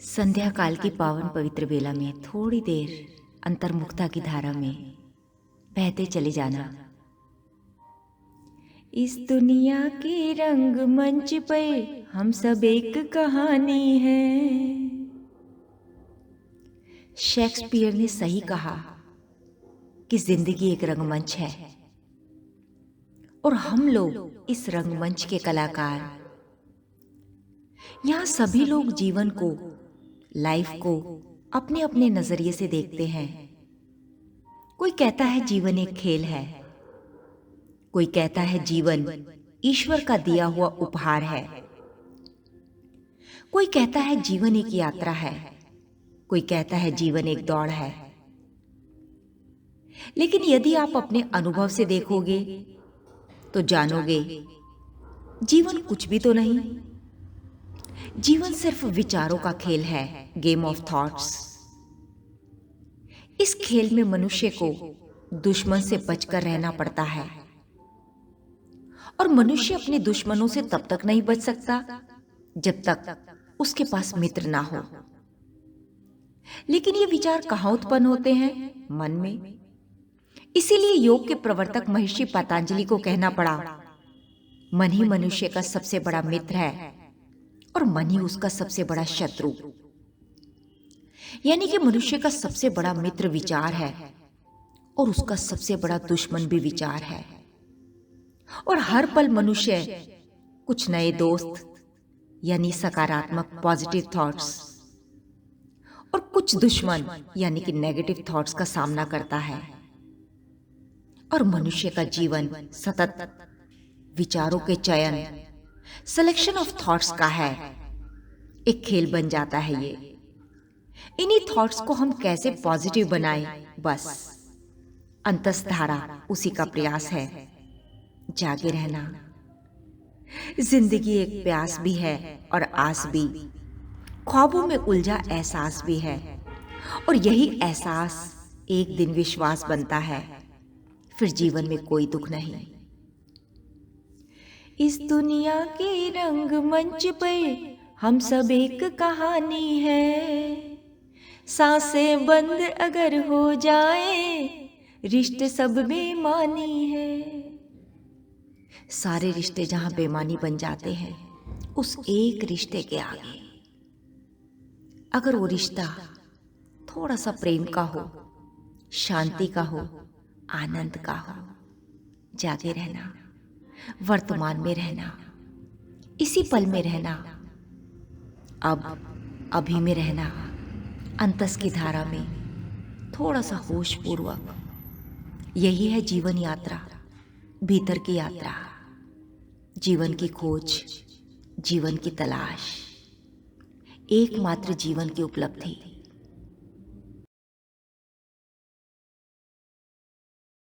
संध्या काल की पावन पवित्र बेला में थोड़ी देर अंतर्मुखता की धारा में बहते चले जाना। इस दुनिया के रंग मंच पे हम सब एक कहानी है। शेक्सपियर ने सही कहा कि जिंदगी एक रंगमंच है और हम लोग इस रंगमंच के कलाकार। यहाँ सभी लोग जीवन को, लाइफ को अपने अपने नजरिए से देखते हैं। कोई कहता है जीवन एक खेल है, कोई कहता है जीवन ईश्वर का दिया हुआ उपहार है, कोई कहता है जीवन एक यात्रा है, कोई कहता है जीवन एक दौड़ है। लेकिन यदि आप अपने अनुभव से देखोगे तो जानोगे जीवन कुछ भी तो नहीं। जीवन सिर्फ विचारों का खेल है, गेम ऑफ थॉट्स। इस खेल में मनुष्य को दुश्मन से बचकर रहना पड़ता है और मनुष्य अपने दुश्मनों से तब तक नहीं बच सकता जब तक उसके पास मित्र ना हो। लेकिन ये विचार कहाँ उत्पन्न होते हैं? मन में। इसीलिए योग के प्रवर्तक महर्षि पतंजलि को कहना पड़ा, मन ही मनुष्य का सबसे बड़ा मित्र है और मन ही उसका सबसे बड़ा शत्रु। यानी कि मनुष्य का सबसे बड़ा मित्र विचार है और उसका सबसे बड़ा दुश्मन भी विचार है। और हर पल मनुष्य कुछ नए दोस्त यानी सकारात्मक पॉजिटिव थॉट्स और कुछ दुश्मन यानी कि नेगेटिव थॉट्स का सामना करता है। और मनुष्य का जीवन सतत विचारों के चयन, सिलेक्शन ऑफ थॉट्स का है। एक खेल बन जाता है ये। इन्हीं थॉट्स को हम कैसे पॉजिटिव बनाएं, बस अंतस्धारा उसी का प्रयास है। जागे रहना। जिंदगी एक प्यास भी है और आस भी, ख्वाबों में उलझा एहसास भी है और यही एहसास एक दिन विश्वास बनता है, फिर जीवन में कोई दुख नहीं। इस दुनिया के रंग मंच पे हम सब एक कहानी है। सांसें बंद अगर हो जाए, रिश्ते सब बेमानी है। सारे रिश्ते जहां बेमानी बन जाते हैं, उस एक रिश्ते के आगे अगर वो रिश्ता थोड़ा सा प्रेम का हो, शांति का हो, आनंद का हो। जागे रहना, वर्तमान में रहना, इसी पल में रहना, अब अभी में रहना, अंतस की धारा में थोड़ा सा होश पूर्वक। यही है जीवन यात्रा, भीतर की यात्रा, जीवन की खोज, जीवन की तलाश, एकमात्र जीवन की उपलब्धि।